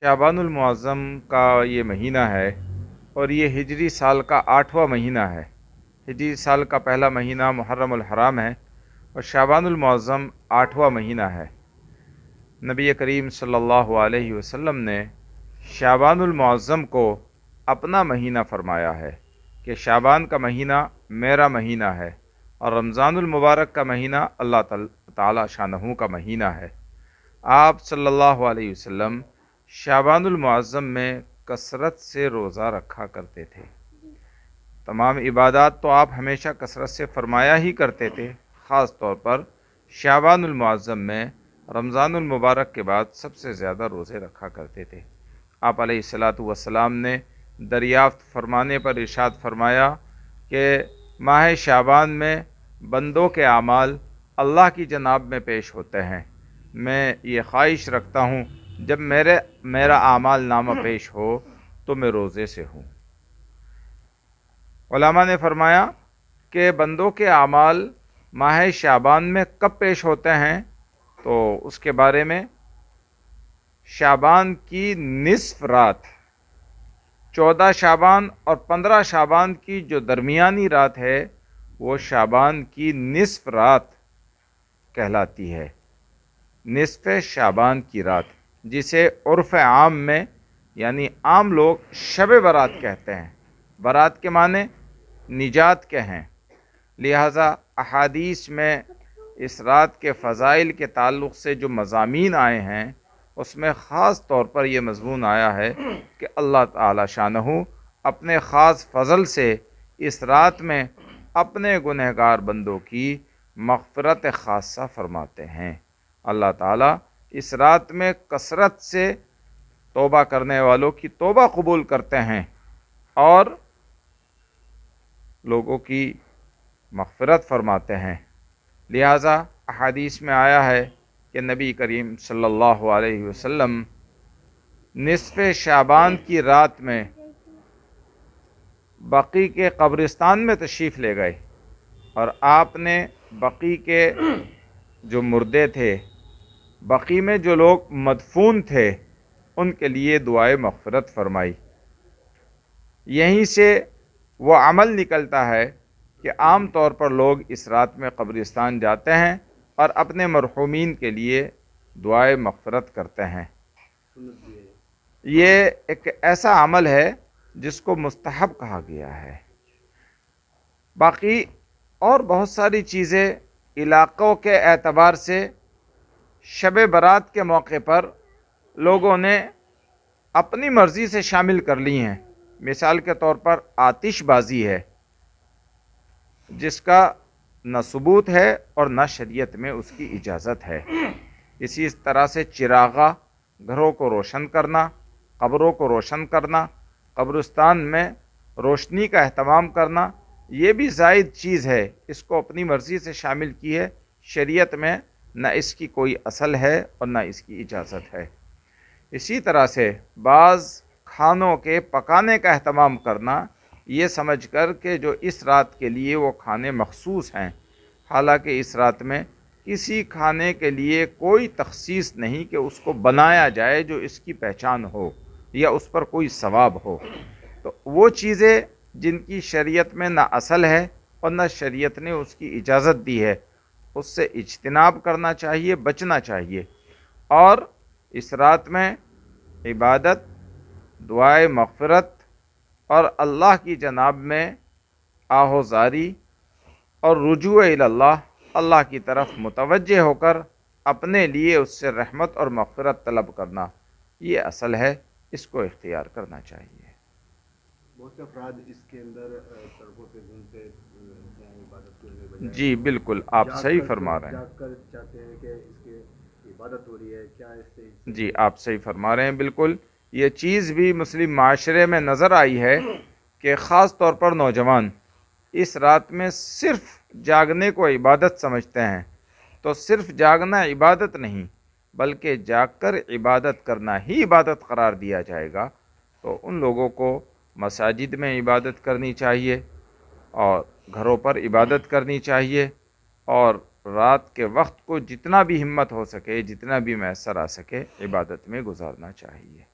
शाबानुल मुअज़्ज़म का ये महीना है और ये हिजरी साल का 8वां महीना है। हिजरी साल का पहला महीना मुहर्रमुल हराम है और शाबानुल मुअज़्ज़म 8वां महीना है। नबी करीम सल्लल्लाहु अलैहि वसल्लम ने शाबानुल मुअज़्ज़म को अपना महीना फरमाया है कि शाबान का महीना मेरा महीना है और रमज़ानुल मुबारक का महीना अल्लाह ताला शानहू का महीना है। आप सल्लल्लाहु अलैहि वसल्लम शाबानुल मुअज़्ज़म में कसरत से रोज़ा रखा करते थे। तमाम इबादत तो आप हमेशा कसरत से फरमाया ही करते थे, ख़ास तौर पर शाबानुल मुअज़्ज़म में रमज़ानुल मुबारक के बाद सबसे ज़्यादा रोज़े रखा करते थे। आप अलैहिस्सलातु वस्सलाम ने दरियाफ़्त फरमाने पर इरशाद फरमाया कि माह शाबान में बंदों के आमाल अल्लाह की जनाब में पेश होते हैं। मैं ये ख्वाहिश रखता हूँ जब मेरा आमाल नामा पेश हो तो मैं रोज़े से हूँ। उलमा ने फरमाया कि बंदों के आमाल माह शाबान में कब पेश होते हैं, तो उसके बारे में शाबान की निस्फ रात, 14 शाबान और 15 शाबान की जो दरमियानी रात है वो शाबान की निस्फ रात कहलाती है। निस्फ शाबान की रात, जिसे उर्फ़ आम में यानी आम लोग शब बारात कहते हैं। बारात के माने निजात के हैं। लिहाजा अहादीस में इस रात के फ़ज़ाइल के ताल्लुक़ से जो मज़ामीन आए हैं उसमें ख़ास तौर पर यह मज़मून आया है कि अल्लाह ताला शानहू अपने ख़ास फ़ज़ल से इस रात में अपने गुनहगार बंदों की मग़फ़िरत ख़ासा फरमाते हैं। अल्लाह ताला इस रात में कसरत से तौबा करने वालों की तौबा कबूल करते हैं और लोगों की मग़फ़िरत फरमाते हैं। लिहाजा अहादीस में आया है कि नबी करीम सल्लल्लाहु अलैहि वसल्लम निस्फ़ शाबान की रात में बक़ी के कब्रिस्तान में तशरीफ़ ले गए और आपने बक़ी के जो मुर्दे थे, बक़ी में जो लोग मदफून थे, उनके लिए दुआए मग़फ़िरत फरमाई। यहीं से वो अमल निकलता है कि आम तौर पर लोग इस रात में कब्रिस्तान जाते हैं और अपने मरहूमीन के लिए दुआए मग़फ़िरत करते हैं। ये एक ऐसा अमल है जिसको मुस्तहब कहा गया है। बाकी और बहुत सारी चीज़ें इलाक़ों के एतबार से शब बारात के मौके पर लोगों ने अपनी मर्ज़ी से शामिल कर ली हैं। मिसाल के तौर पर आतिशबाज़ी है, जिसका न सबूत है और न शरीयत में उसकी इजाज़त है। इसी तरह से चिरागा, घरों को रोशन करना, कब्रों को रोशन करना, कब्रिस्तान में रोशनी का अहतमाम करना, ये भी ज़ायद चीज़ है। इसको अपनी मर्ज़ी से शामिल की है। शरीयत में न इसकी कोई असल है और न इसकी इजाज़त है। इसी तरह से बाज़ खानों के पकाने का अहतमाम करना, ये समझ कर कि जो इस रात के लिए वो खाने मखसूस हैं, हालांकि इस रात में किसी खाने के लिए कोई तख़सीस नहीं कि उसको बनाया जाए जो इसकी पहचान हो या उस पर कोई सवाब हो। तो वो चीज़ें जिनकी शरीयत में ना असल है और न शरीयत ने उसकी इजाज़त दी है, उससे इज्तिनाब करना चाहिए, बचना चाहिए। और इस रात में इबादत, दुआए मग़फ़िरत और अल्लाह की जनाब में आहोज़ारी और रुजू इल्लाह, अल्लाह की तरफ मुतवज्जे होकर अपने लिए उससे रहमत और मग़फ़िरत तलब करना, ये असल है। इसको इख्तियार करना चाहिए। बहुत से अफराद इसके अंदर सड़कों पे घूमते हैं, इबादत करने बजाय जी बिल्कुल, आप सही फरमा रहे हैं। जाकर चाहते हैं कि इसकी इबादत हो रही है, क्या इससे? जी, आप सही फरमा रहे हैं। बिल्कुल, ये चीज़ भी मुस्लिम माशरे में नज़र आई है कि ख़ास तौर पर नौजवान इस रात में सिर्फ़ जागने को इबादत समझते हैं। तो सिर्फ़ जागना इबादत नहीं, बल्कि जागकर इबादत करना ही इबादत करार दिया जाएगा। तो उन लोगों को मसाजिद में इबादत करनी चाहिए और घरों पर इबादत करनी चाहिए और रात के वक्त को जितना भी हिम्मत हो सके, जितना भी मैसर आ सके, इबादत में गुजारना चाहिए।